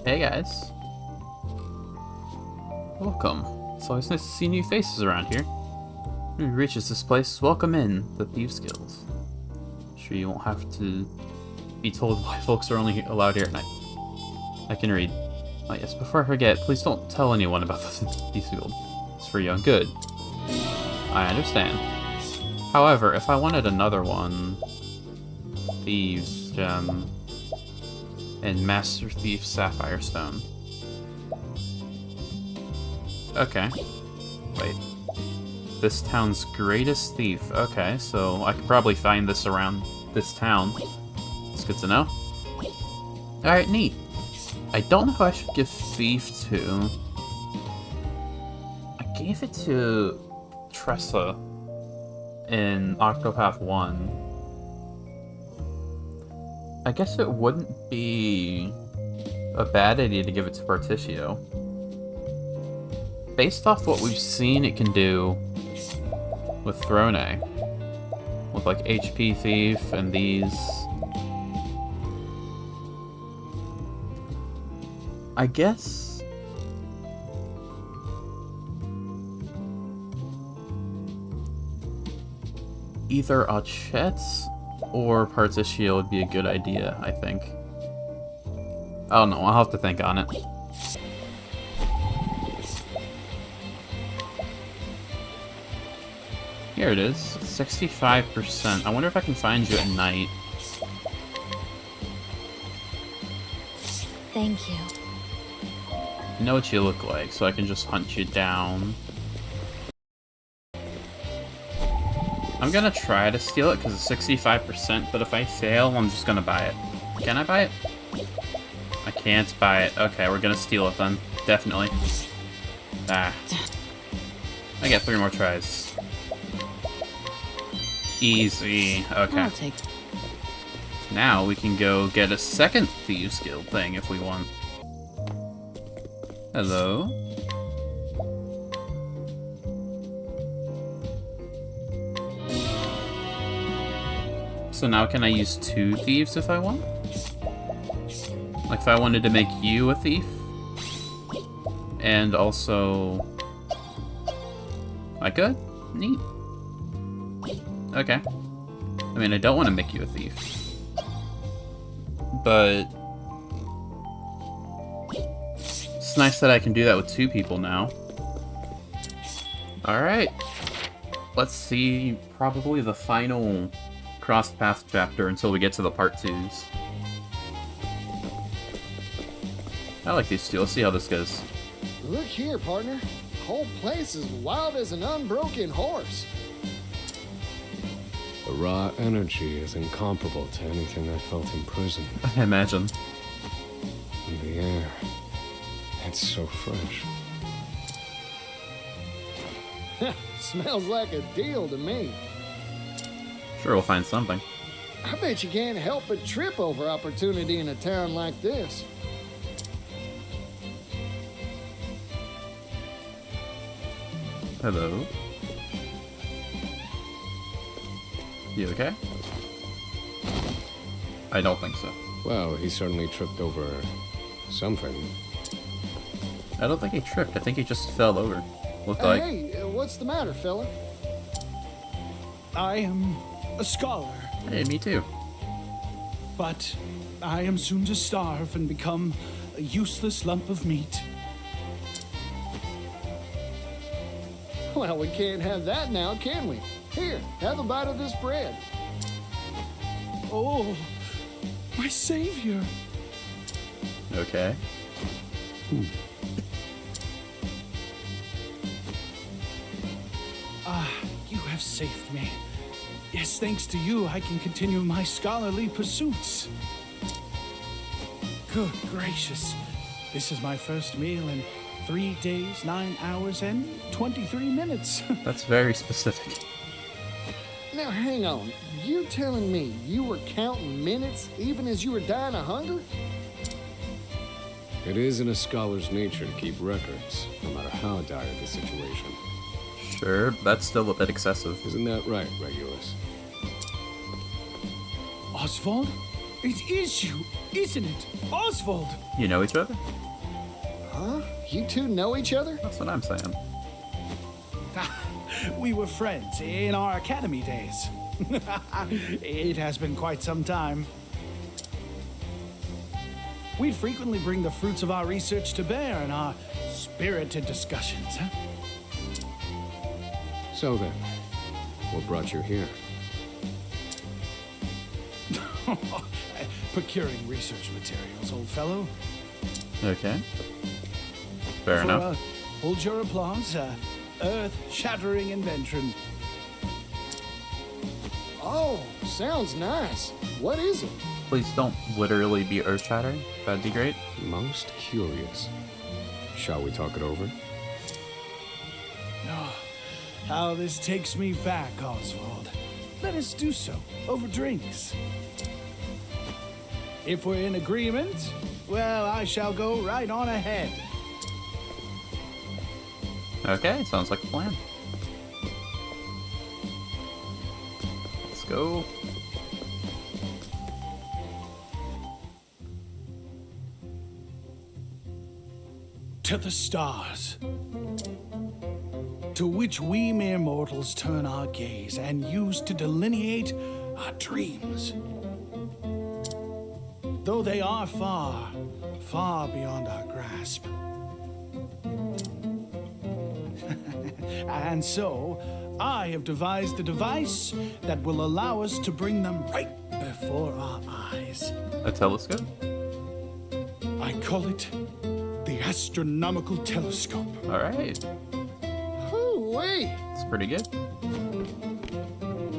Hey guys. Welcome. It's always nice to see new faces around here. When you reaches this place, welcome in the Thieves Guild. Sure you won't have to be told why folks are only allowed here at night. I can read. Oh yes, before I forget, please don't tell anyone about the Thieves Guild. It's for your own good. I understand. However, if I wanted another one, Thieves Gem and Master Thief Sapphire Stone. Okay. Wait. This town's greatest thief. Okay, so I could probably find this around this town. It's good to know. Alright, neat. I don't know who I should give Thief to. I gave it to Tressa in Octopath 1. I guess it wouldn't be a bad idea to give it to Particio. Based off what we've seen it can do with Throne, with like HP Thief and these, I guess either Ochette or Particio would be a good idea, I think. I don't know, I'll have to think on it. Here it is, 65%. I wonder if I can find you at night. Thank you. I know what you look like, so I can just hunt you down. I'm gonna try to steal it because it's 65%, but if I fail, I'm just gonna buy it. Can I buy it? I can't buy it. Okay, we're gonna steal it then. Definitely. Ah. I get 3 more tries. Easy. Okay. I'll take. Now we can go get a second Thieves Guild thing if we want. Hello? So now can I use 2 thieves if I want? Like if I wanted to make you a thief? And also... I could? Neat. Okay. I mean, I don't want to make you a thief. But... it's nice that I can do that with 2 people now. Alright. Let's see probably the final crossed path chapter until we get to the part 2s. I like these 2. Let's see how this goes. Look here, partner. The whole place is wild as an unbroken horse. The raw energy is incomparable to anything I felt in prison. I imagine. And the air, it's so fresh. Smells like a deal to me. Sure, we'll find something. I bet you can't help but trip over opportunity in a town like this. Hello. You okay? I don't think so. Well, he certainly tripped over something. I don't think he tripped. I think he just fell over. Looked like. Hey, what's the matter, fella? I am a scholar, Hey, me too. but I am soon to starve and become a useless lump of meat. Well, we can't have that now, can we? Here, have a bite of this bread. Oh, my savior! Okay. Ah, you have saved me. Yes, thanks to you, I can continue my scholarly pursuits. Good gracious. This is my first meal in 3 days, 9 hours, and 23 minutes. That's very specific. Now, hang on. You telling me you were counting minutes even as you were dying of hunger? It is in a scholar's nature to keep records, no matter how dire the situation. Sure, that's still a bit excessive. Isn't that right, Regulus? Oswald? It is you! Isn't it? Oswald! You know each other? Huh? You two know each other? That's what I'm saying. We were friends in our academy days. It has been quite some time. We'd frequently bring the fruits of our research to bear in our spirited discussions, huh? So then, what brought you here? Procuring research materials, old fellow. Okay. Fair enough. Hold your applause. Earth-shattering invention. Oh, sounds nice. What is it? Please don't literally be earth-shattering. That'd be great. Most curious. Shall we talk it over? Oh, how this takes me back, Oswald. Let us do so, over drinks. If we're in agreement, well, I shall go right on ahead. Okay, sounds like a plan. Let's go. To the stars, to which we mere mortals turn our gaze and use to delineate our dreams. Though they are far, far beyond our grasp. And so, I have devised a device that will allow us to bring them right before our eyes. A telescope? I call it the astronomical telescope. Alright. Hoo-wee! It's pretty good.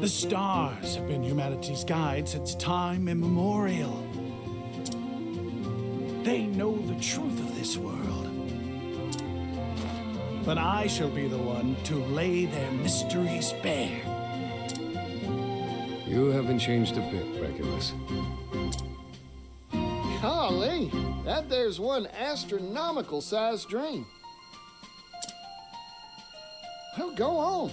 The stars have been humanity's guide since time immemorial. They know the truth of this world. But I shall be the one to lay their mysteries bare. You haven't changed a bit, Regulus. Golly, that there's one astronomical-sized dream. Oh, go on.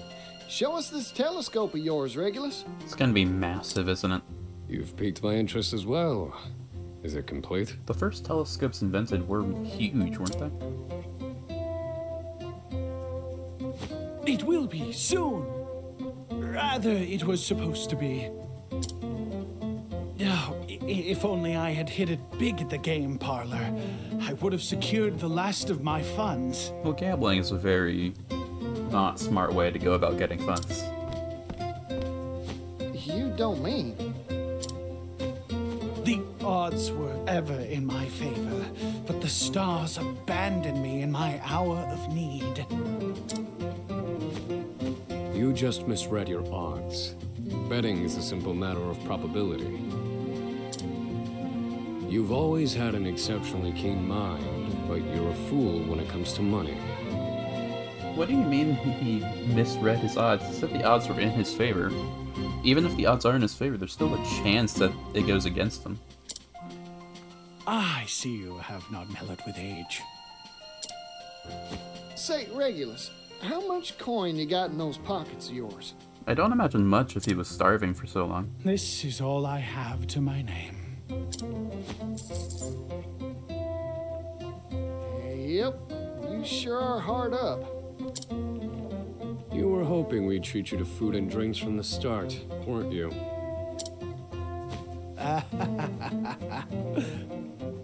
Show us this telescope of yours, Regulus. It's gonna be massive, isn't it? You've piqued my interest as well. Is it complete? The first telescopes invented were huge, weren't they? It will be soon. Rather, it was supposed to be. Oh, if only I had hit it big at the game parlor, I would have secured the last of my funds. Well, gambling is a very not smart way to go about getting funds. You don't mean. The odds were ever in my favor, but the stars abandoned me in my hour of need. You just misread your odds. Betting is a simple matter of probability. You've always had an exceptionally keen mind, but you're a fool when it comes to money. What do you mean he misread his odds? He said the odds were in his favor. Even if the odds are in his favor, there's still a chance that it goes against him. I see you have not mellowed with age. Say, Regulus, how much coin you got in those pockets of yours? I don't imagine much if he was starving for so long. This is all I have to my name. Yep, you sure are hard up. You were hoping we'd treat you to food and drinks from the start, weren't you?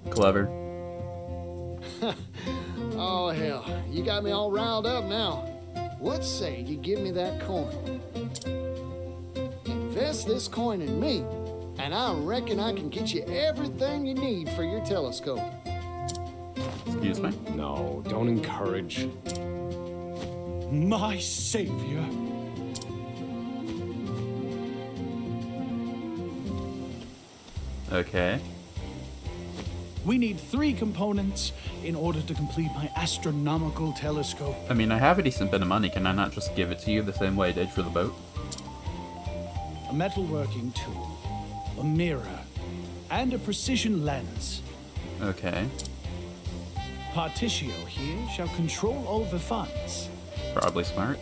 Clever. Oh, hell, you got me all riled up now. What say you give me that coin? Invest this coin in me, and I reckon I can get you everything you need for your telescope. Excuse me? No, don't encourage. My savior. Okay. We need 3 components in order to complete my astronomical telescope. I mean, I have a decent bit of money. Can I not just give it to you the same way I did for the boat? A metalworking tool, a mirror, and a precision lens. Okay. Particio here shall control all the funds. Probably smart.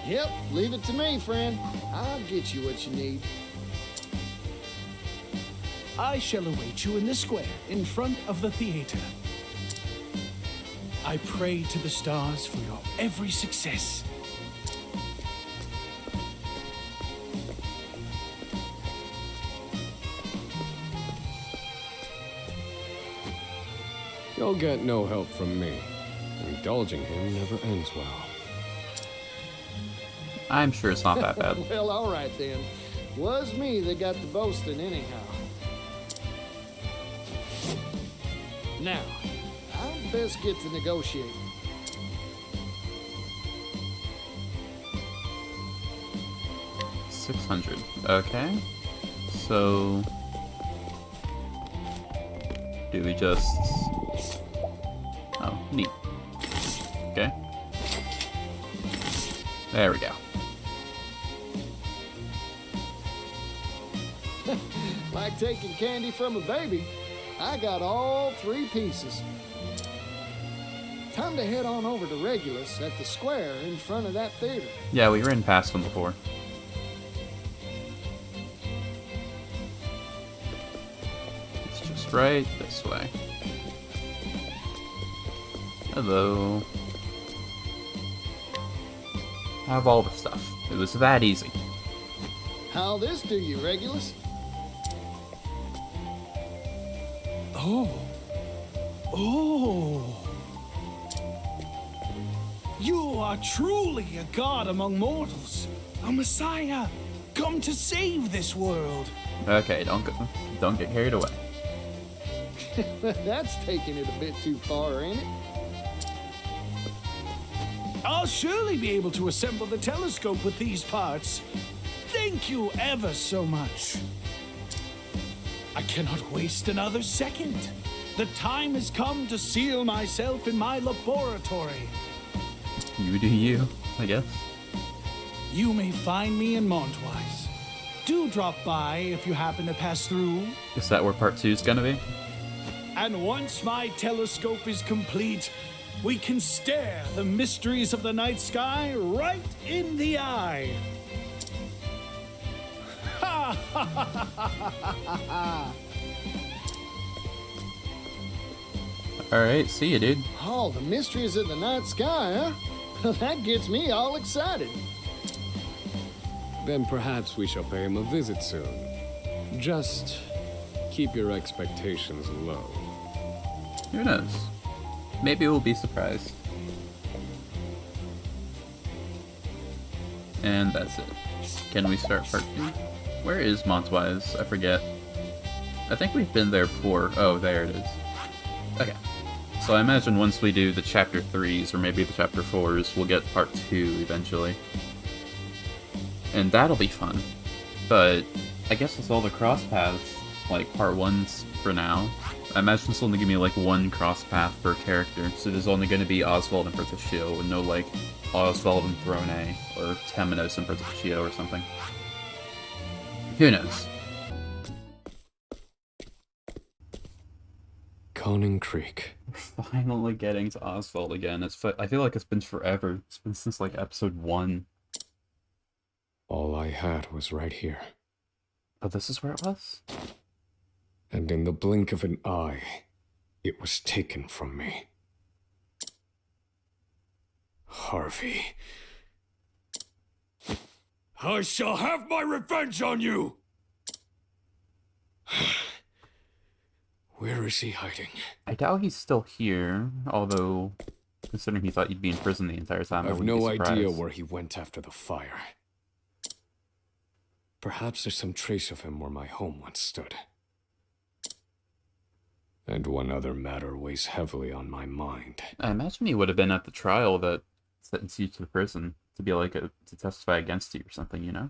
Yep, leave it to me, friend. I'll get you what you need. I shall await you in the square in front of the theater. I pray to the stars for your every success. You'll get no help from me. Indulging him never ends well. I'm sure it's not that bad. Well, all right then. Was me that got the boasting anyhow. Now, I'd best get to negotiating. $600. Okay. So do we just... Oh, neat. Okay. There we go. Like taking candy from a baby. I got all 3 pieces. Time to head on over to Regulus at the square in front of that theater. Yeah, we ran past them before. It's just right this way. Hello. Have all the stuff. It was that easy. How'll this do you, Regulus? Oh. You are truly a god among mortals. A messiah, come to save this world. Okay, don't get carried away. That's taking it a bit too far, ain't it? I'll surely be able to assemble the telescope with these parts. Thank you ever so much. I cannot waste another second. The time has come to seal myself in my laboratory. You do you, I guess. You may find me in Montwise. Do drop by if you happen to pass through. Is that where part 2 is gonna be? And once my telescope is complete, we can stare the mysteries of the night sky right in the eye. Ha ha ha ha ha ha! Alright, see you, dude. Oh, the mysteries of the night sky, huh? That gets me all excited. Then perhaps we shall pay him a visit soon. Just keep your expectations low. Who knows? Maybe we'll be surprised. And that's it. Can we start part 2? Where is Montwise? I forget. I think we've been there before. Oh, there it is. Okay. So I imagine once we do the chapter 3s, or maybe the chapter 4s, we'll get part 2 eventually. And that'll be fun. But I guess it's all the cross paths, like part 1s for now. I imagine it's only gonna be like 1 cross path per character, so there's only gonna be Oswald and Bertocchio, and no like Oswald and Throne, or Temenos and Bertocchio or something. Who knows? Conan Creek. We're finally getting to Oswald again. I feel like it's been forever. It's been since like episode 1. All I had was right here. Oh, this is where it was? And in the blink of an eye, it was taken from me. Harvey. I shall have my revenge on you! Where is he hiding? I doubt he's still here, although, considering he thought you'd be in prison the entire time, I I've wouldn't no be surprised. idea where he went after the fire. Perhaps there's some trace of him where my home once stood. And one other matter weighs heavily on my mind. I imagine he would have been at the trial that sentenced you to prison to be like to testify against you or something, you know?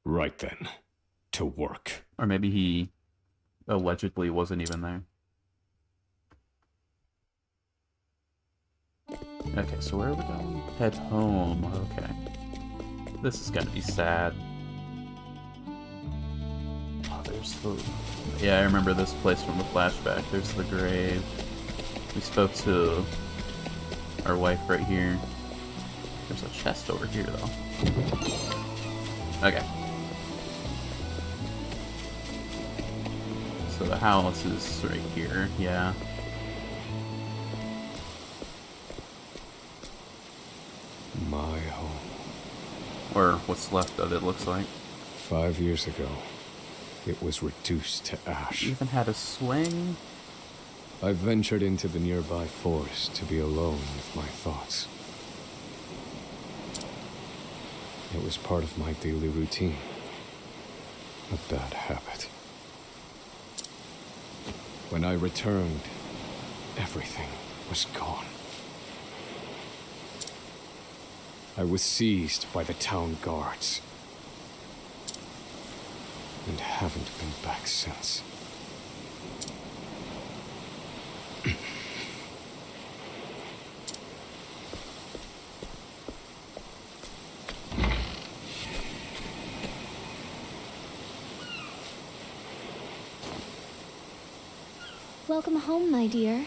Right then. To work. Or maybe he allegedly wasn't even there. Okay, so where are we going? Head home. Okay. This is gonna be sad. Oh, there's the... Yeah, I remember this place from the flashback. There's the grave. We spoke to our wife right here. There's a chest over here, though. Okay. So the house is right here, yeah. My home. Or what's left of it, looks like. 5 years ago, it was reduced to ash. Even had a swing. I ventured into the nearby forest to be alone with my thoughts. It was part of my daily routine. A bad habit. When I returned, everything was gone. I was seized by the town guards. And haven't been back since. Welcome home, my dear.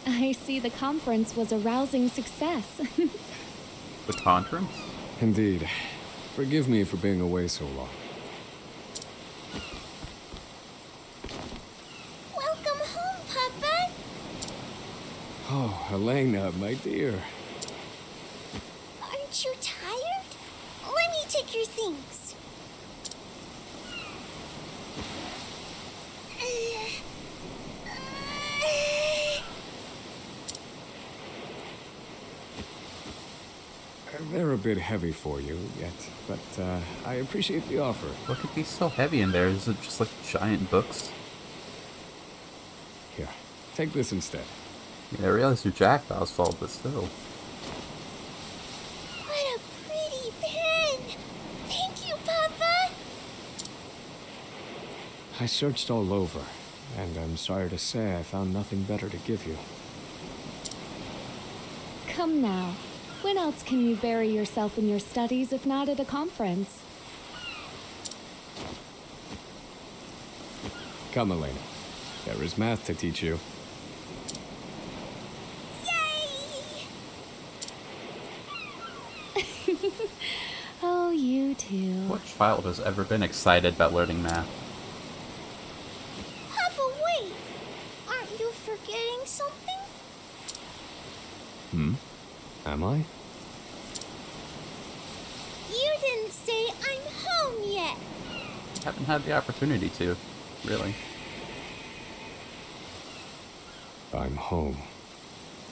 I see the conference was a rousing success. The conference? Indeed. Forgive me for being away so long. Welcome home, Papa. Oh, Elena, my dear. Aren't you tired? Let me take your things. They're a bit heavy for you yet, but I appreciate the offer. What could be so heavy in there? Is it just like giant books? Here, take this instead. Yeah, I realize your jackpot's fault, but still. What a pretty pen! Thank you, Papa! I searched all over, and I'm sorry to say I found nothing better to give you. Come now. When else can you bury yourself in your studies if not at a conference? Come, Elena. There is math to teach you. Oh, you too. What child has ever been excited about learning math? Papa, wait! Aren't you forgetting something? Am I? You didn't say I'm home yet. Haven't had the opportunity to, really. I'm home.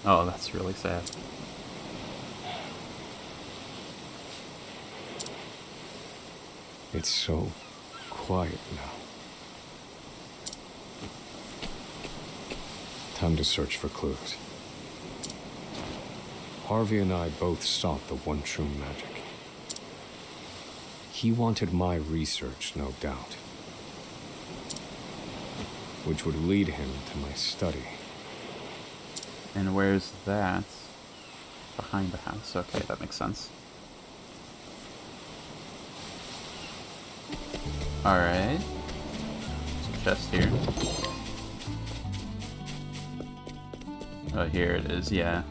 Oh, that's really sad. It's so quiet now. Time to search for clues. Harvey and I both sought the one true magic. He wanted my research, no doubt, which would lead him to my study. And where's that? Behind the house. Okay, that makes sense. Alright. There's a chest here. Oh, here it is, yeah.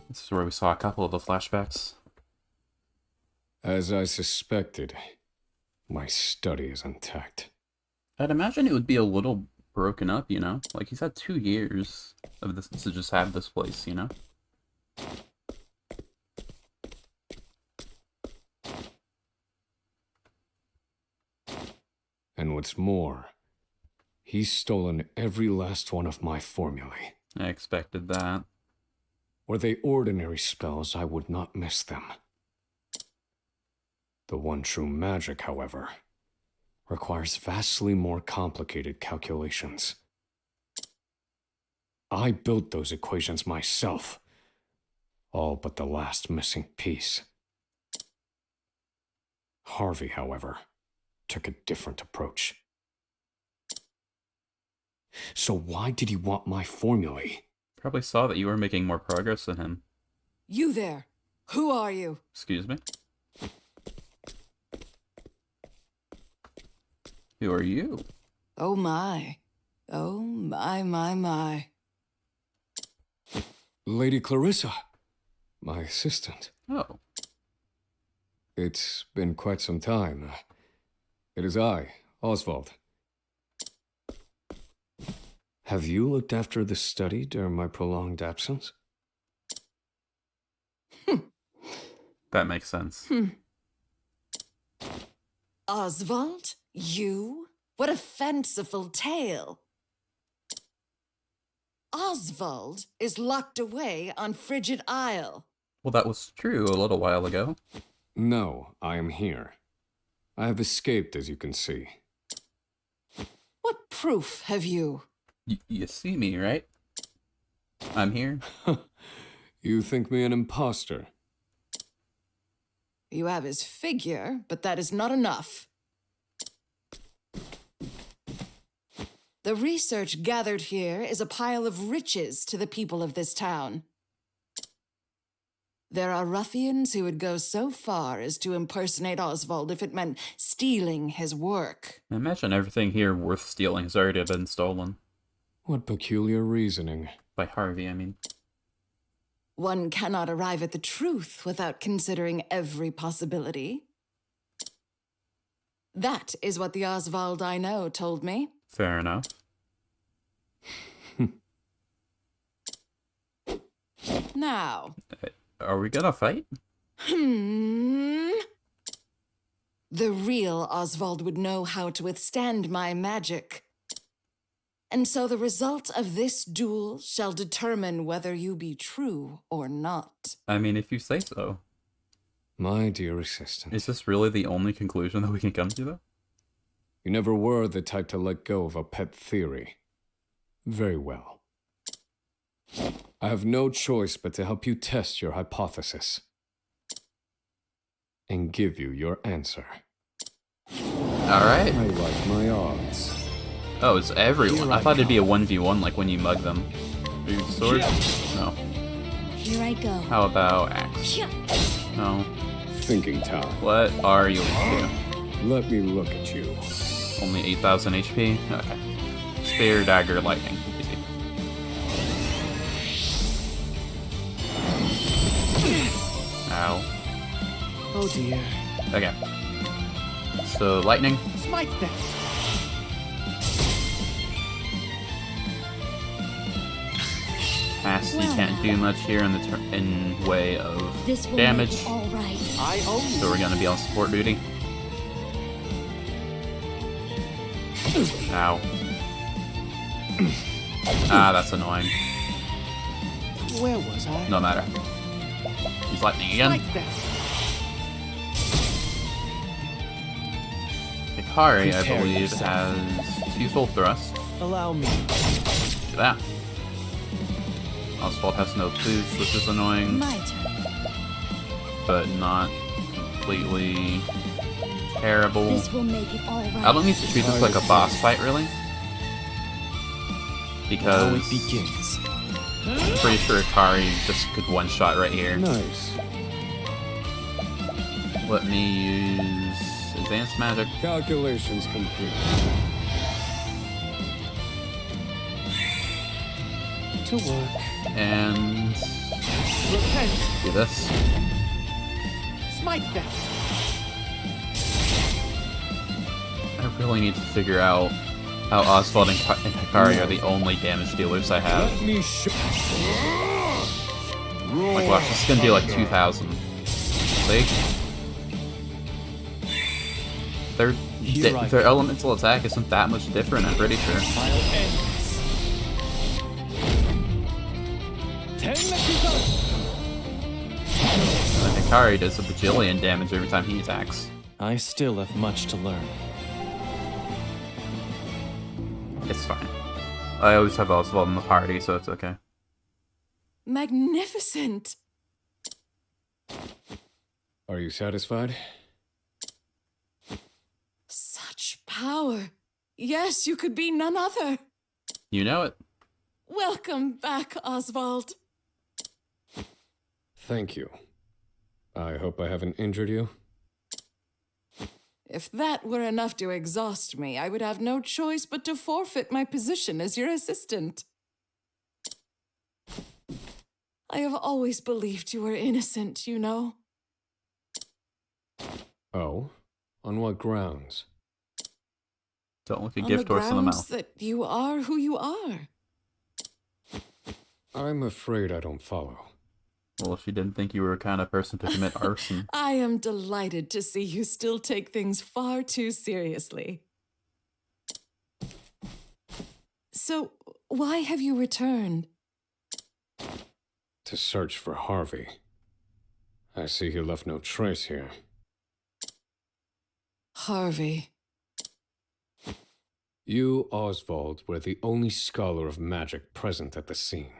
This is where we saw a couple of the flashbacks. As I suspected, my study is intact. I'd imagine it would be a little broken up, you know? Like, he's had 2 years of this to just have this place, you know? And what's more, he's stolen every last one of my formulae. I expected that. Were they ordinary spells, I would not miss them. The one true magic, however, requires vastly more complicated calculations. I built those equations myself, all but the last missing piece. Harvey, however, took a different approach. So why did he want my formulae? Probably saw that you were making more progress than him. You there. Who are you? Excuse me? Who are you? Oh my. Oh my. Lady Clarissa, my assistant. Oh. It's been quite some time. It is I, Oswald. Have you looked after the study during my prolonged absence? That makes sense. Oswald? You? What a fanciful tale. Oswald is locked away on Frigid Isle. Well, that was true a little while ago. No, I am here. I have escaped, as you can see. What proof have you? You see me, right? I'm here. You think me an imposter? You have his figure, but that is not enough. The research gathered here is a pile of riches to the people of this town. There are ruffians who would go so far as to impersonate Oswald if it meant stealing his work. I imagine everything here worth stealing has already been stolen. What peculiar reasoning. By Harvey, I mean. One cannot arrive at the truth without considering every possibility. That is what the Oswald I know told me. Fair enough. Now. Are we gonna fight? The real Oswald would know how to withstand my magic. And so the result of this duel shall determine whether you be true or not. I mean, if you say so. My dear assistant. Is this really the only conclusion that we can come to, though? You never were the type to let go of a pet theory. Very well. I have no choice but to help you test your hypothesis. And give you your answer. Alright. I like my odds. Oh, it's everyone. I thought it'd be a 1v1 like when you mug them. Your sword? No. Here I go. How about axe? No. Thinking time. What are you up Let me look at you. to? Only 8,000 HP? Okay. Spear, dagger, lightning. Easy. Ow. Oh dear. Okay. So, lightning. Smite them. Pass. You Well. can't do much here in the in way of This will damage. make it all right. I own you. So we're gonna be on support duty. Ow. Ah, that's annoying. Where was I? No matter. He's lightning again. Smite them. Hikari, I Prepare believe, yourself. has 2 full thrusts. Allow me. Do that. Oswald has no boost, which is annoying, My turn. but not completely terrible. This will make it all right. I don't need to treat this like a boss fight, really. Because Now it begins. I'm pretty sure Hikari just could one-shot right here. Nice. Let me use advanced magic. Calculations complete. To work. And Repent. do this. Smite them. I really need to figure out how Oswald and Hikari are the only damage dealers I have. Let me show. Like, watch, this is gonna do like 2,000. See? Their elemental attack isn't that much different, I'm pretty sure. I'll end this. Like, Hikari does a bajillion damage every time he attacks. I still have much to learn. It's fine. I always have Oswald in the party, so it's okay. Magnificent! Are you satisfied? Such power. Yes, you could be none other. You know it. Welcome back, Oswald. Thank you. I hope I haven't injured you. If that were enough to exhaust me, I would have no choice but to forfeit my position as your assistant. I have always believed you were innocent, you know. Oh? On what grounds? Don't look a on gift the horse in the grounds mouth. that you are who you are. I'm afraid I don't follow. Well, she didn't think you were a kind of person to commit arson. I am delighted to see you still take things far too seriously. So, why have you returned? To search for Harvey. I see he left no trace here. Harvey. You, Oswald, were the only scholar of magic present at the scene.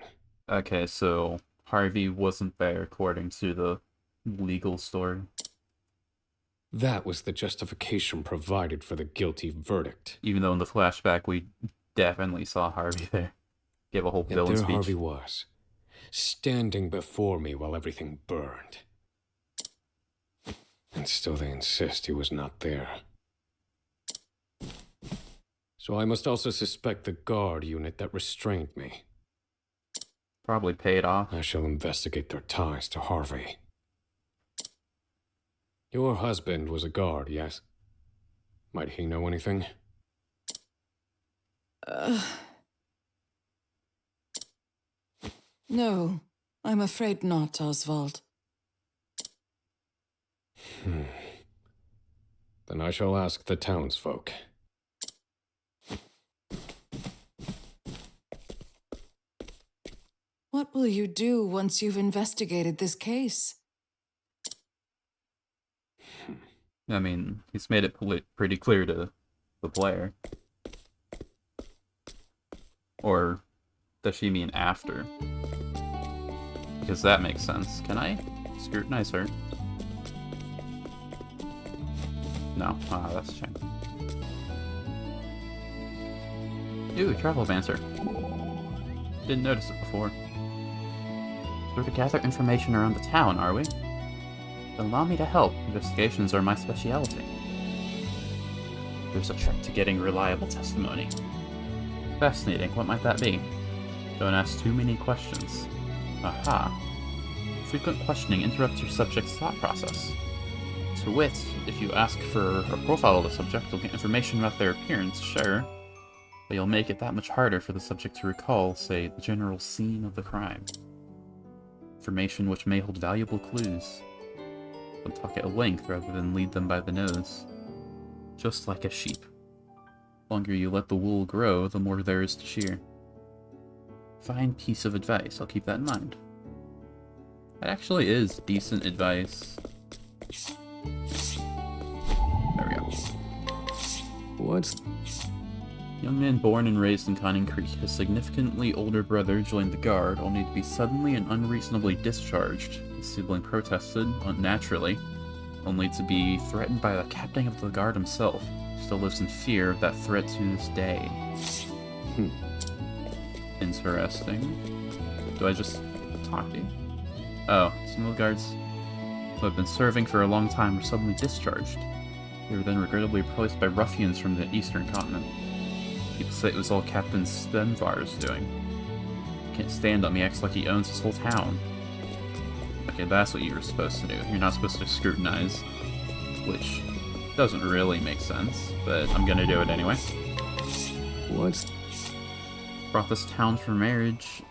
Okay, so Harvey wasn't there according to the legal story. That was the justification provided for the guilty verdict. Even though in the flashback we definitely saw Harvey there. Give a whole Yet villain there speech. Harvey was, standing before me while everything burned. And still they insist he was not there. So I must also suspect the guard unit that restrained me. Probably paid off. I shall investigate their ties to Harvey. Your husband was a guard, yes? Might he know anything? No, I'm afraid not, Oswald. Then I shall ask the townsfolk. What will you do once you've investigated this case? I mean, he's made it pretty clear to the player. Or does she mean after? Because that makes sense. Can I scrutinize her? No. Ah, that's a shame. Ooh, travel advancer. Didn't notice it before. So we're to gather information around the town, are we? Allow me to help. Investigations are my specialty. There's a trick to getting reliable testimony. Fascinating. What might that be? Don't ask too many questions. Aha. Frequent questioning interrupts your subject's thought process. To wit, if you ask for a profile of the subject, you'll get information about their appearance, sure, but you'll make it that much harder for the subject to recall, say, the general scene of the crime. Information which may hold valuable clues. But talk at length rather than lead them by the nose. Just like a sheep. The longer you let the wool grow, the more there is to shear. Fine piece of advice, I'll keep that in mind. That actually is decent advice. There we go. What's... Young man born and raised in Conning Creek, his significantly older brother joined the guard, only to be suddenly and unreasonably discharged. His sibling protested, unnaturally, only to be threatened by the captain of the guard himself. Still lives in fear of that threat to this day. Interesting. Do I just talk to you? Oh, some of the guards who have been serving for a long time were suddenly discharged. They were then regrettably replaced by ruffians from the eastern continent. People say it was all Captain Stenvar's doing. Can't stand him, he acts like he owns this whole town. Okay, that's what you were supposed to do. You're not supposed to scrutinize, which doesn't really make sense, but I'm gonna do it anyway. What's... Brought to this town for marriage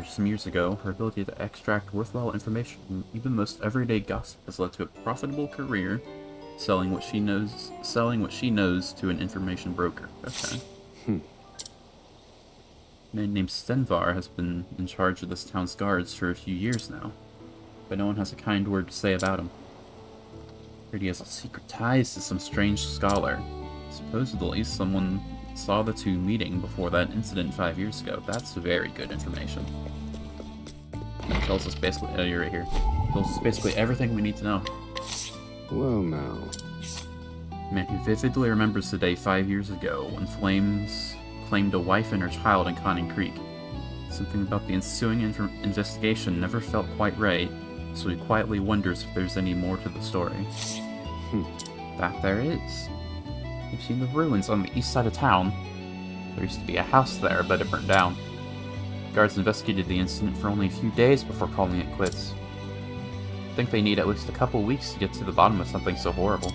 some years ago, her ability to extract worthwhile information from even the most everyday gossip has led to a profitable career selling what she knows to an information broker. Okay. A man named Stenvar has been in charge of this town's guards for a few years now, but no one has a kind word to say about him. Heard he has secret ties to some strange scholar. Supposedly, someone saw the two meeting before that incident 5 years ago. That's very good information. That tells us basically... Oh, you're right here. Tells us basically everything we need to know. Well, now... A man who vividly remembers the day 5 years ago when Flames claimed a wife and her child in Conning Creek. Something about the ensuing investigation never felt quite right, so he quietly wonders if there's any more to the story. That there is. You've seen the ruins on the east side of town. There used to be a house there, but it burned down. Guards investigated the incident for only a few days before calling it quits. I think they need at least a couple weeks to get to the bottom of something so horrible.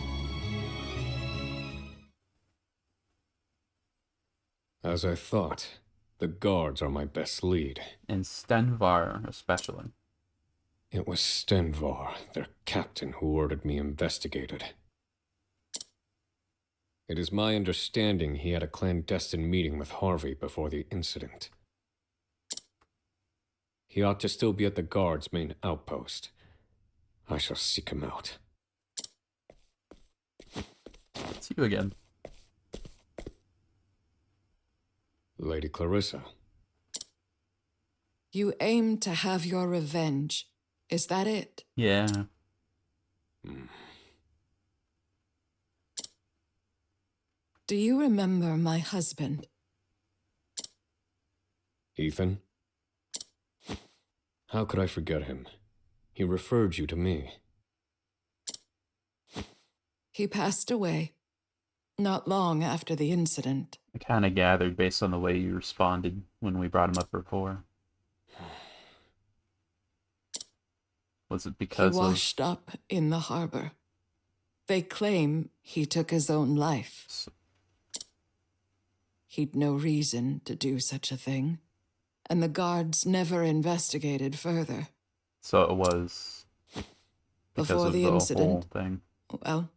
As I thought, the guards are my best lead. And Stenvar, especially. It was Stenvar, their captain, who ordered me investigated. It is my understanding he had a clandestine meeting with Harvey before the incident. He ought to still be at the guard's main outpost. I shall seek him out. It's you again. Lady Clarissa. You aim to have your revenge. Is that it? Yeah. Do you remember my husband? Ethan? How could I forget him? He referred you to me. He passed away. Not long after the incident. I kind of gathered based on the way you responded when we brought him up before. Was it because He washed up in the harbor. They claim he took his own life. He'd no reason to do such a thing, and the guards never investigated further. So it was because Before of the the incident, whole thing. well,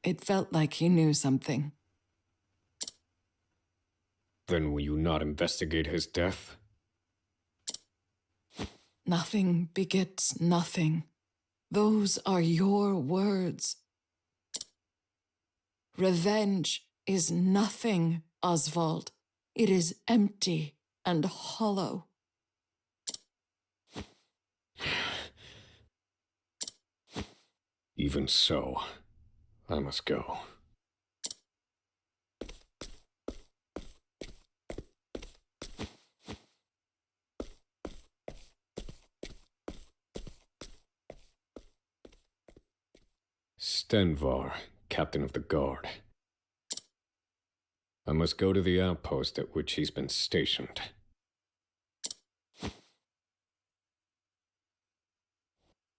it felt like he knew something. Then will you not investigate his death? Nothing begets nothing. Those are your words. Revenge is nothing, Oswald. It is empty and hollow. Even so, I must go. Stenvar, captain of the guard. I must go to the outpost at which he's been stationed.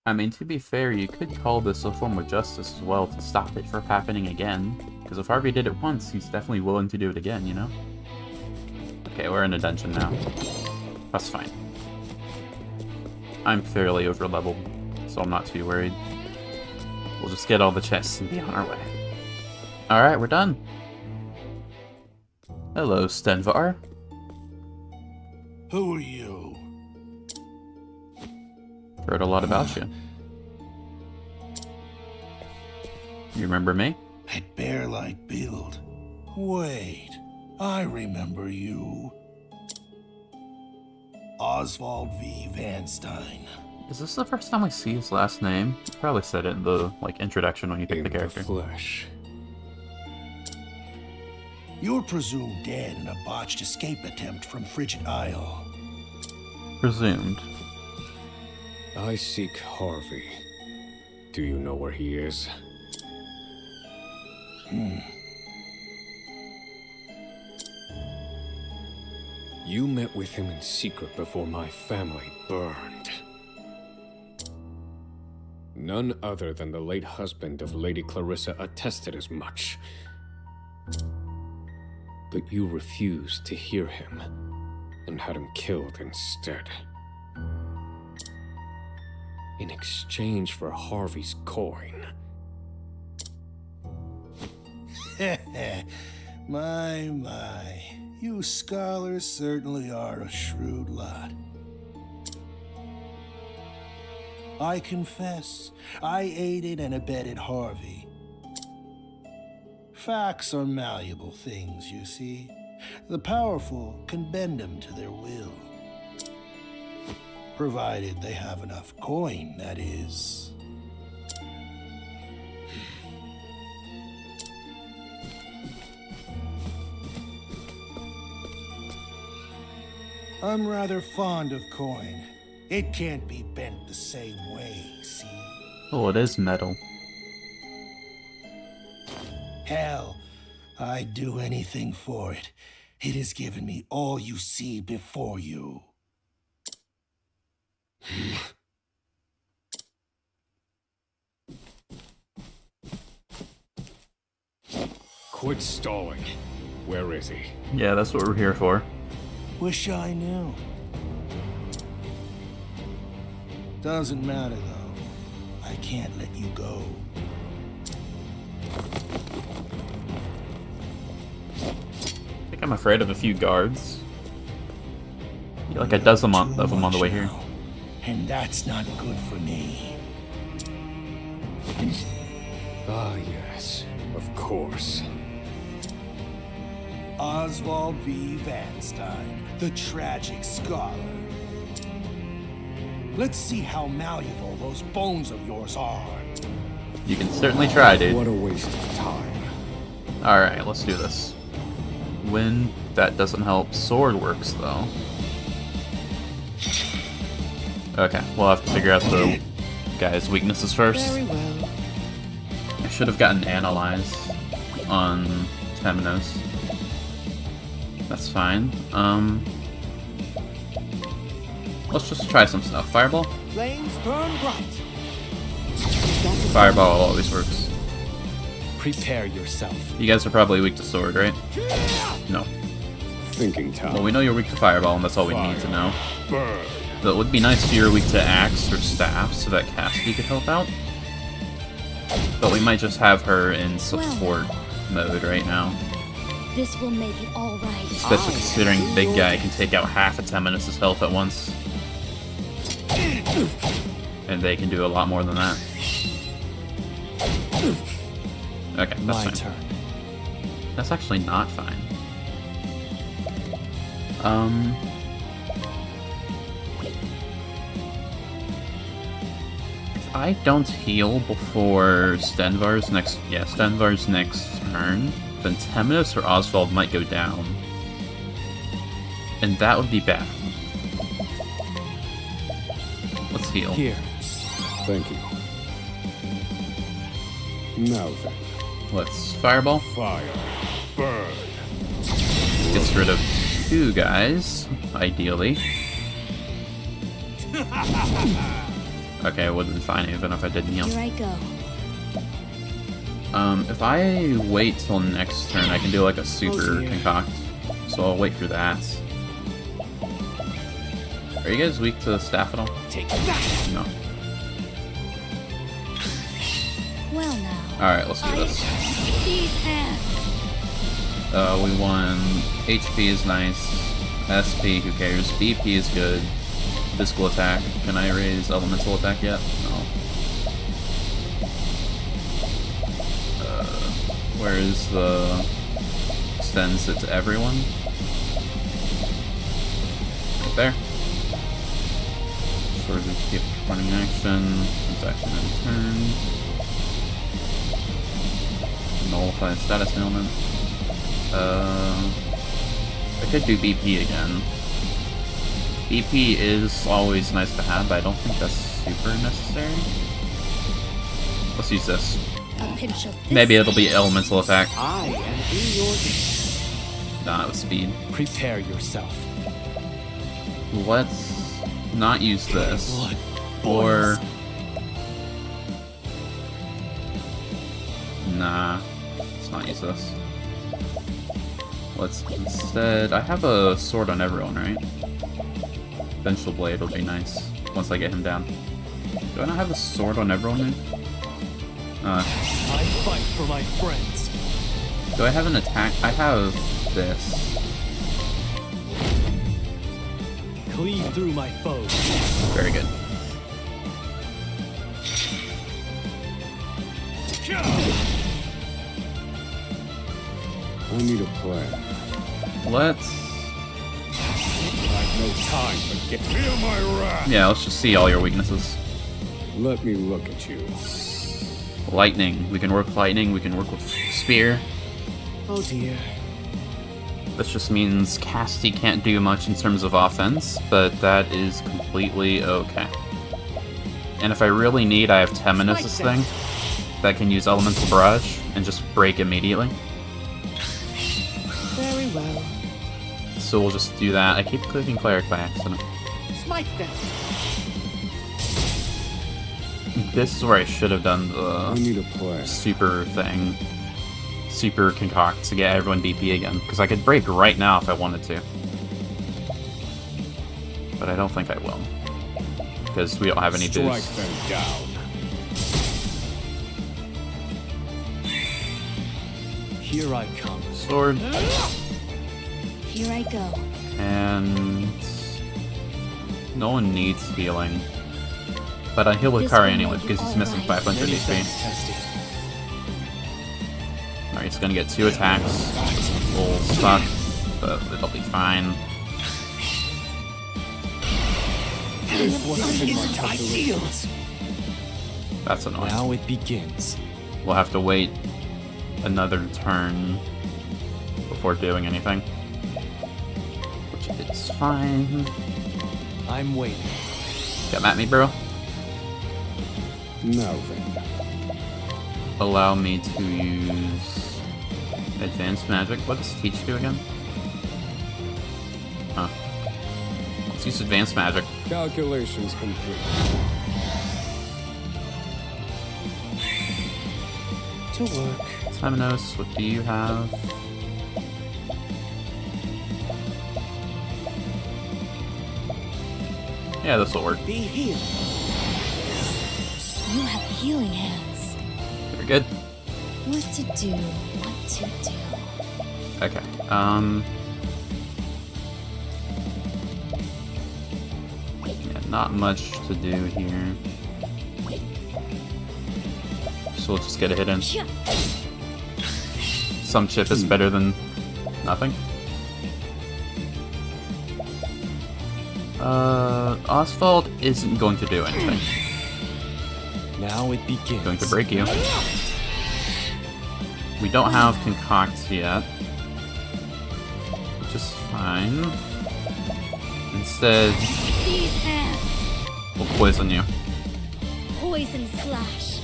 I mean, to be fair, you could call this a form of justice as well to stop it from happening again. Because if Harvey did it once, he's definitely willing to do it again, you know? Okay, we're in a dungeon now. That's fine. I'm fairly over-leveled, so I'm not too worried. We'll just get all the chests and be on our way. Alright, we're done. Hello, Stenvar. Who are you? Heard a lot about you. You remember me? That bear-like build. Wait, I remember you. Oswald V. Van Stein. Is this the first time I see his last name? You probably said it in the introduction when you picked the character. In the flesh. You're presumed dead in a botched escape attempt from Frigid Isle. Presumed. I seek Harvey. Do you know where he is? You met with him in secret before my family burned. None other than the late husband of Lady Clarissa attested as much. But you refused to hear him, and had him killed instead. In exchange for Harvey's coin. My. You scholars certainly are a shrewd lot. I confess, I aided and abetted Harvey. Facts are malleable things, you see. The powerful can bend them to their will. Provided they have enough coin, that is. I'm rather fond of coin. It can't be bent the same way, see? Oh, it is metal. Hell, I'd do anything for it. It has given me all you see before you. Quit stalling. Where is he? Yeah, that's what we're here for. Wish I knew. Doesn't matter, though. I can't let you go. I think I'm afraid of a few guards. Like a dozen of them on the way here. Now, and that's not good for me. Ah, yes. Of course. Oswald V. Van Stein, the tragic scholar. Let's see how malleable those bones of yours are. You can certainly try, dude. What a waste of time. Alright, let's do this. Wind, that doesn't help. Sword works, though. Okay, we'll have to figure out the guy's weaknesses first. Very well. I should have gotten Analyze on Temenos. That's fine. Let's just try some stuff. Fireball? Flames burn bright. Fireball always works. Prepare yourself. You guys are probably weak to sword, right? No. Thinking time. Well, we know you're weak to fireball, and that's all we need to know. Burn. Though it would be nice if you were weak to axe or staff, so that Cassidy could help out. But we might just have her in support mode right now. This will make it all right. Especially considering the big guy can take out half of Temenos' health at once. And they can do a lot more than that. Okay, that's My fine. turn. That's actually not fine. If I don't heal before Stenvar's next turn, then Temenos or Oswald might go down. And that would be bad. Let's heal. Here. Thank you. Now then. Let's fireball. Fire. Burn. Gets rid of 2 guys, ideally. Okay, it would have been fine even if I didn't heal. Here I go. If I wait till next turn, I can do like a super concoct. So I'll wait for that. Are you guys weak to staff at all? Take that. No. Well now. Alright, let's do this. These hands. We won. HP is nice. SP, who cares? BP is good. Physical attack. Can I raise elemental attack yet? No. Where is the... extends it to everyone? Right there. Sort of just keep running action. Action and turn. Nullify status ailment. I could do BP again. BP is always nice to have, but I don't think that's super necessary. Let's use this. A pinch of this. Maybe it'll be elemental attack. I am in your Nah, with speed. Prepare yourself. Let's not use this. Blood Or... Nah, let's not use this. Let's instead... I have a sword on everyone, right? Vengeful Blade will be nice once I get him down. Do I not have a sword on everyone? I fight for my friends. Do I have an attack? I have this. Cleave through my foes. Very good. I need a plan. Let's... I've no time to get. Feel my wrath. Yeah, let's just see all your weaknesses. Let me look at you. Lightning. We can work with lightning. We can work with spear. Oh dear. This just means Cassidy can't do much in terms of offense, but that is completely okay. And if I really need, I have Temenos' thing that can use Elemental Barrage and just break immediately. Very well. So we'll just do that. I keep clicking Cleric by accident. Smite them. This is where I should have done I the need a plan. super thing. super concoct to get everyone DP again, because I could break right now if I wanted to. But I don't think I will, because we don't have any Strike boost. them down. Here I come. Sword. Here I go. And no one needs healing. But I heal with This Kari will anyway make you because he's missing alright. 500 Many HP. thanks, Testy. Alright, he's gonna get 2 attacks. We'll suck, but it'll be fine. This wasn't in my calculations. That's annoying. Now it begins. We'll have to wait another turn before doing anything. Which is fine. I'm waiting. Come at me, bro. Now then. Allow me to use advanced magic. What does teach do again? Huh. Let's use advanced magic. Calculations complete. To work. Temenos, what do you have? Yeah, this will work. Be healed. You have healing hands. Very good. What to do? What to do? Okay. Yeah, not much to do here. So we'll just get a hit in. Some chip is better than nothing. Oswald isn't going to do anything. Now it begins. Going to break you. We don't have concoct yet, which is fine. Instead, These hands. we'll poison you. Poison slash.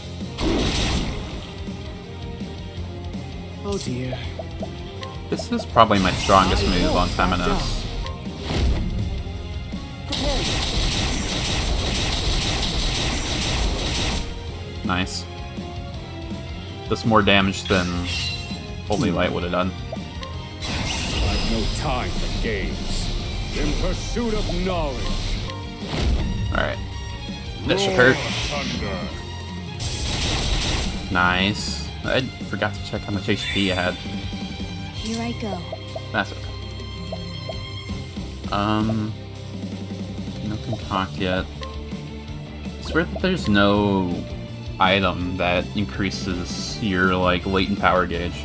Oh dear. This is probably my strongest move on Temenos. Nice. Does more damage than Holy Light would have done. I've no time for games. In pursuit of knowledge. Alright. That should hurt. Thunder. Nice. I forgot to check how much HP you had. Here I go. That's okay. No concoct yet. It's weird that there's no item that increases your, like, latent power gauge.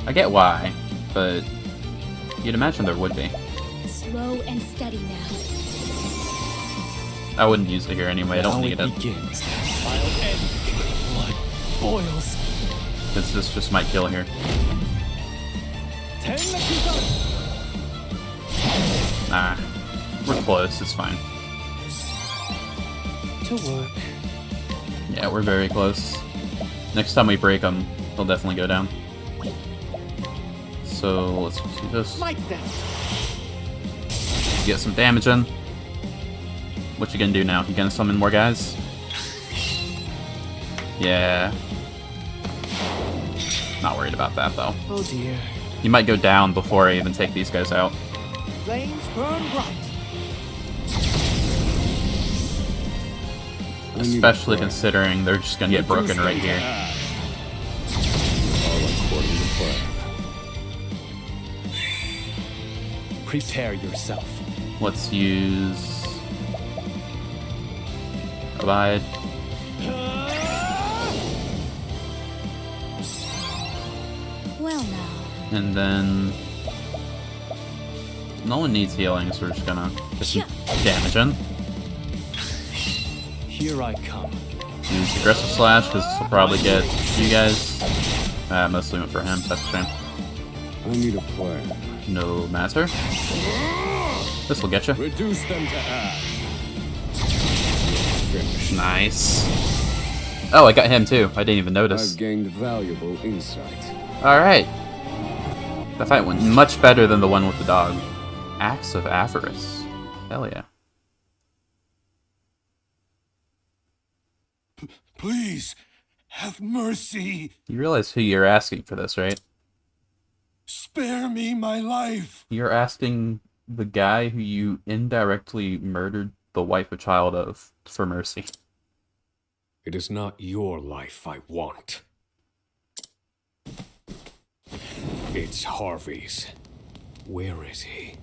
I get why, but you'd imagine there would be. Slow and steady now. I wouldn't use it here anyway, I don't Now need it it. begins. I'll end. Blood boils. Because this just might kill here. Nah. We're close, it's fine. To work. Yeah, we're very close. Next time we break them, they'll definitely go down. So, let's do this. Get some damage in. What you gonna do now? You gonna summon more guys? Yeah. Not worried about that, though. Oh dear. You might go down before I even take these guys out. Flames burn bright. Especially considering they're just gonna get broken right here. All according to plan. Prepare yourself. Let's use... Abide. Well now. And then... No one needs healing, so we're just gonna get some damage in. Here I come. Use aggressive slash, because this will probably get you guys. Mostly went for him, that's a shame. I need a plan. No matter. This will get you. Reduce them to ash. Finish. Nice. Oh, I got him too. I didn't even notice. I've gained valuable insight. Alright. That fight went much better than the one with the dog. Axe of Avarice. Hell yeah. Please, have mercy. You realize who you're asking for this, right? Spare me my life. You're asking the guy who you indirectly murdered the wife and child of for mercy. It is not your life I want. It's Harvey's. Where is he?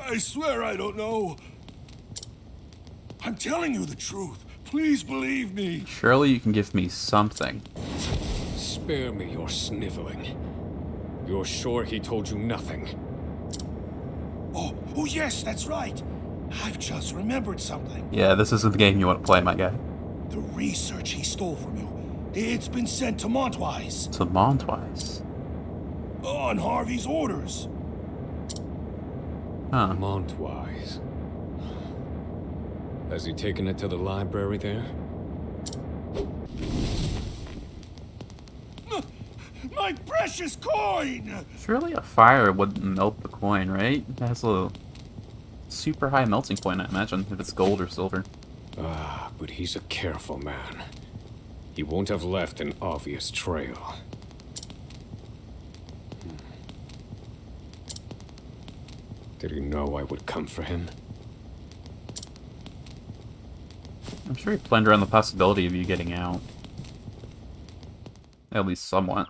I swear I don't know. I'm telling you the truth. Please believe me. Surely you can give me something. Spare me your sniveling. You're sure he told you nothing? Oh yes, that's right. I've just remembered something. Yeah, this isn't the game you want to play, my guy. The research he stole from you. It's been sent to Montwise. To Montwise. On Harvey's orders. Huh. Montwise. Has he taken it to the library there? My precious coin! Surely a fire wouldn't melt the coin, right? It has a super high melting point, I imagine, if it's gold or silver. Ah, but he's a careful man. He won't have left an obvious trail. Did he know I would come for him? I'm sure he planned around the possibility of you getting out. At least somewhat.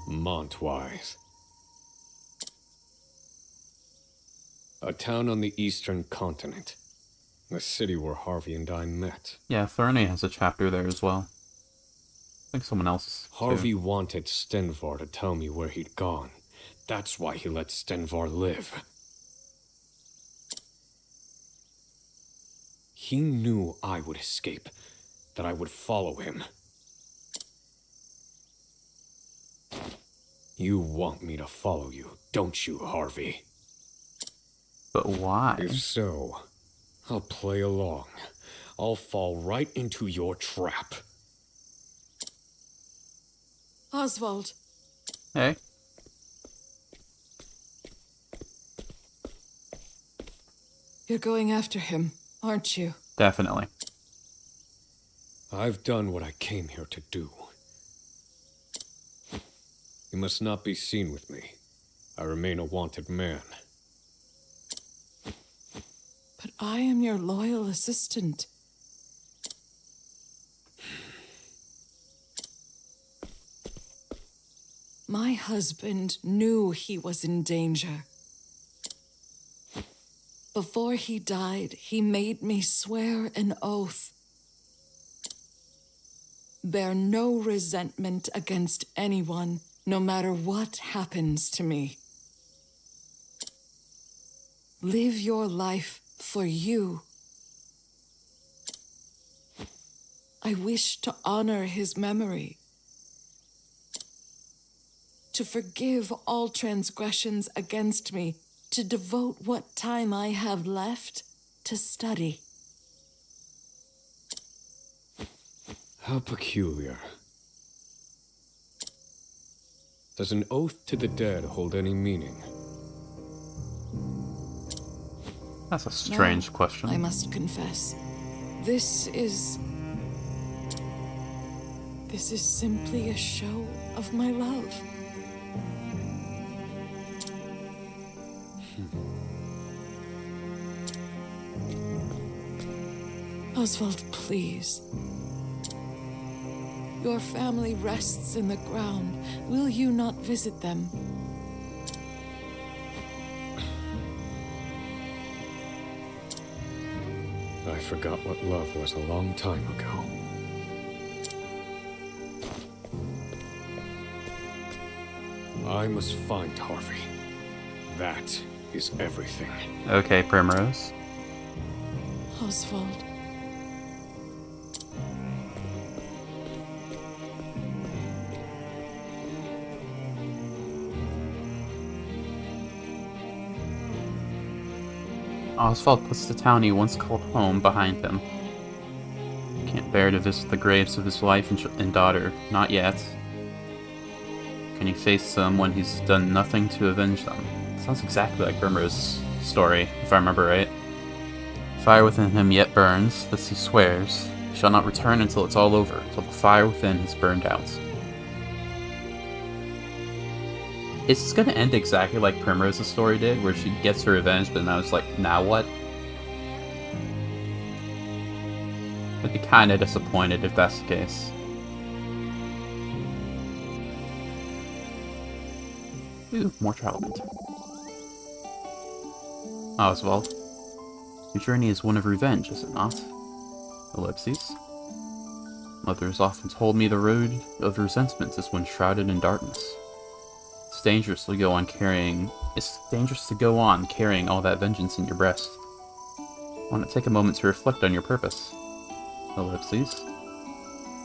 Montwise. A town on the eastern continent. The city where Harvey and I met. Yeah, Thorny has a chapter there as well. I think someone else too. Harvey wanted Stenvar to tell me where he'd gone. That's why he let Stenvar live. He knew I would escape, that I would follow him. You want me to follow you, don't you, Harvey? But why? If so, I'll play along. I'll fall right into your trap. Oswald, Hey. you're going after him, aren't you? Definitely. I've done what I came here to do. You must not be seen with me. I remain a wanted man. But I am your loyal assistant. My husband knew he was in danger. Before he died, he made me swear an oath. Bear no resentment against anyone, no matter what happens to me. Live your life for you. I wish to honor his memory, to forgive all transgressions against me, to devote what time I have left to study. How peculiar. Does an oath to the dead hold any meaning? That's a strange No, question. I must confess. This is simply a show of my love. Oswald, please. Your family rests in the ground. Will you not visit them? I forgot what love was a long time ago. I must find Harvey. That is everything. Okay, Primrose. Oswald. Oswald puts the town he once called home behind him. He can't bear to visit the graves of his wife and daughter. Not yet. Can he face them when he's done nothing to avenge them? Sounds exactly like Primrose's story, if I remember right. Fire within him yet burns, this he swears. You shall not return until it's all over, until the fire within is burned out. It's gonna end exactly like Primrose's story did, where she gets her revenge, but now it's like, now what? I'd be kinda disappointed if that's the case. Ooh, more travel banter. Oswald, your journey is one of revenge, is it not? Ellipses. Mother has often told me the road of resentment is one shrouded in darkness. It's dangerous to go on carrying all that vengeance in your breast. Why not take a moment to reflect on your purpose? Ellipses.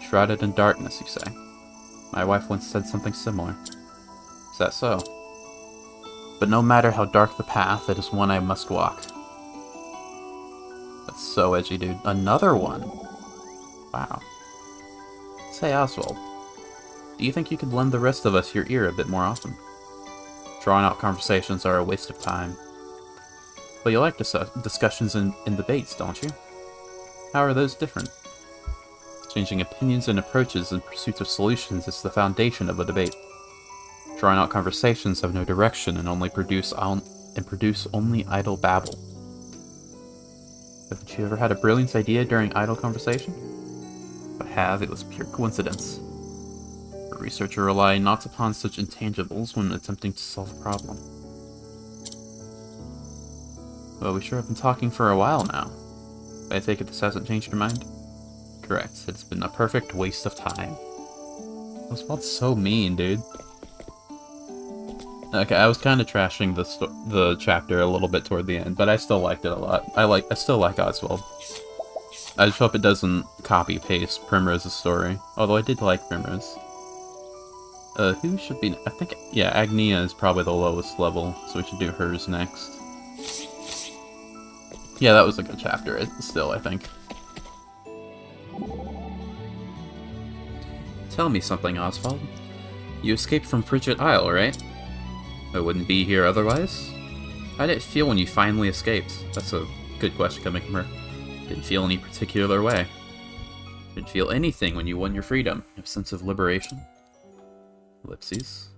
Shrouded in darkness, you say. My wife once said something similar. Is that so? But no matter how dark the path, it is one I must walk. That's so edgy, dude. Another one? Wow. Say, Oswald, do you think you could lend the rest of us your ear a bit more often? Drawn out conversations are a waste of time. But you like discussions and debates, don't you? How are those different? Changing opinions and approaches in pursuit of solutions is the foundation of a debate. Drawn out conversations have no direction and only produce only idle babble. Haven't you ever had a brilliant idea during idle conversation? If I have, it was pure coincidence. A researcher relies not upon such intangibles when attempting to solve a problem. Well, we sure have been talking for a while now. I take it this hasn't changed your mind? Correct. It's been a perfect waste of time. Oswald's so mean, dude. Okay, I was kind of trashing the chapter a little bit toward the end, but I still liked it a lot. I still like Oswald. I just hope it doesn't copy-paste Primrose's story. Although I did like Primrose. Who should be... I think... Yeah, Agnia is probably the lowest level, so we should do hers next. Yeah, that was a good chapter, still, I think. Tell me something, Oswald. You escaped from Frigid Isle, right? I wouldn't be here otherwise? How did it feel when you finally escaped? That's a good question coming from her. Didn't feel any particular way. Didn't feel anything when you won your freedom. A sense of liberation? Ellipses.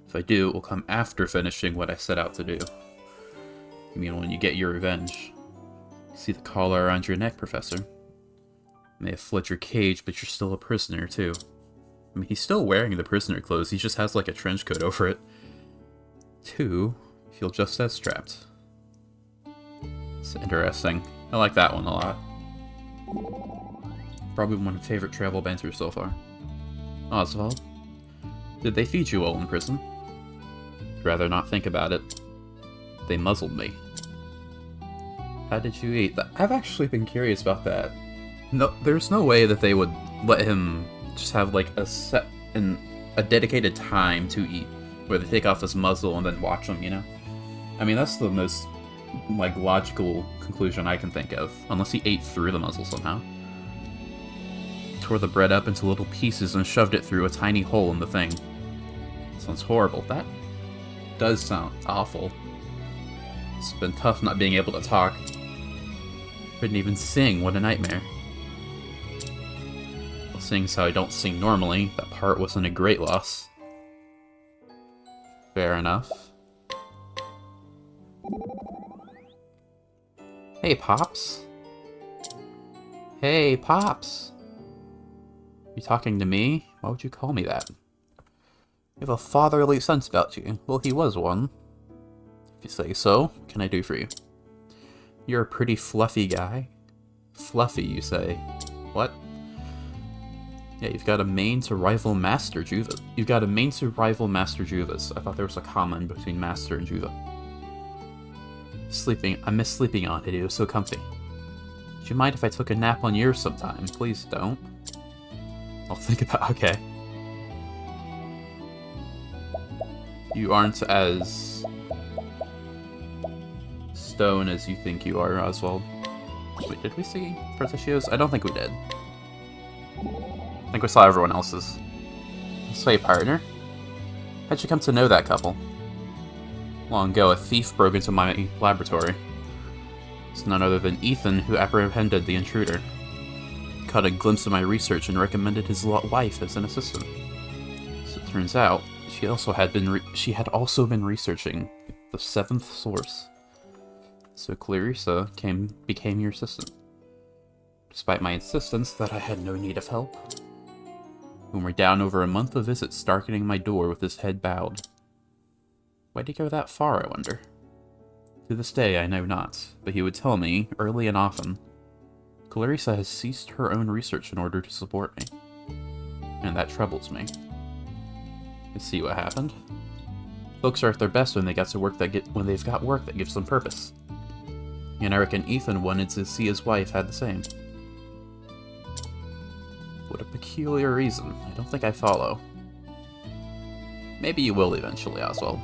If I do, it will come after finishing what I set out to do. You mean when you get your revenge? See the collar around your neck, Professor? You may have fled your cage, but you're still a prisoner, too. I mean, he's still wearing the prisoner clothes, he just has like a trench coat over it. 2, you feel just as trapped. It's interesting. I like that one a lot. Probably one of my favorite travel banters so far. Oswald, did they feed you well in prison? I'd rather not think about it. They muzzled me. How did you eat? I've actually been curious about that. No, there's no way that they would let him just have like a dedicated time to eat, where they take off his muzzle and then watch him, you know? I mean, that's the most, like, logical conclusion I can think of. Unless he ate through the muzzle somehow. Tore the bread up into little pieces and shoved it through a tiny hole in the thing. Sounds horrible. That does sound awful. It's been tough not being able to talk. Couldn't even sing. What a nightmare. Well, seeing as how I don't sing normally, that part wasn't a great loss. Fair enough. Hey, Pops. Hey, Pops. You talking to me? Why would you call me that? You have a fatherly sense about you. Well, he was one. If you say so, what can I do for you? You're a pretty fluffy guy. Fluffy, you say. What? Yeah, you've got a main to rival Master Juva. You've got a main to rival Master Juva's. I thought there was a common between Master and Juva. I miss sleeping on it. It was so comfy. Would you mind if I took a nap on yours sometime? Please don't. I'll think about... Okay. You aren't as stone as you think you are, Oswald. Wait, did we see Protechios? I don't think we did. I think we saw everyone else's. Say, partner. How'd you come to know that couple? Long ago, a thief broke into my laboratory. It's none other than Ethan who apprehended the intruder. caught a glimpse of my research and recommended his wife as an assistant. So it turns out, she had also been researching the seventh source. So Clarissa became your assistant. Despite my insistence that I had no need of help. When we're down over a month of visits darkening my door with his head bowed. Why'd he go that far, I wonder? To this day, I know not, but he would tell me, early and often, Clarissa has ceased her own research in order to support me. And that troubles me. You see what happened? Folks are at their best when they've got work that gives them purpose. And I reckon Ethan wanted to see his wife had the same. What a peculiar reason. I don't think I follow. Maybe you will eventually, Oswald.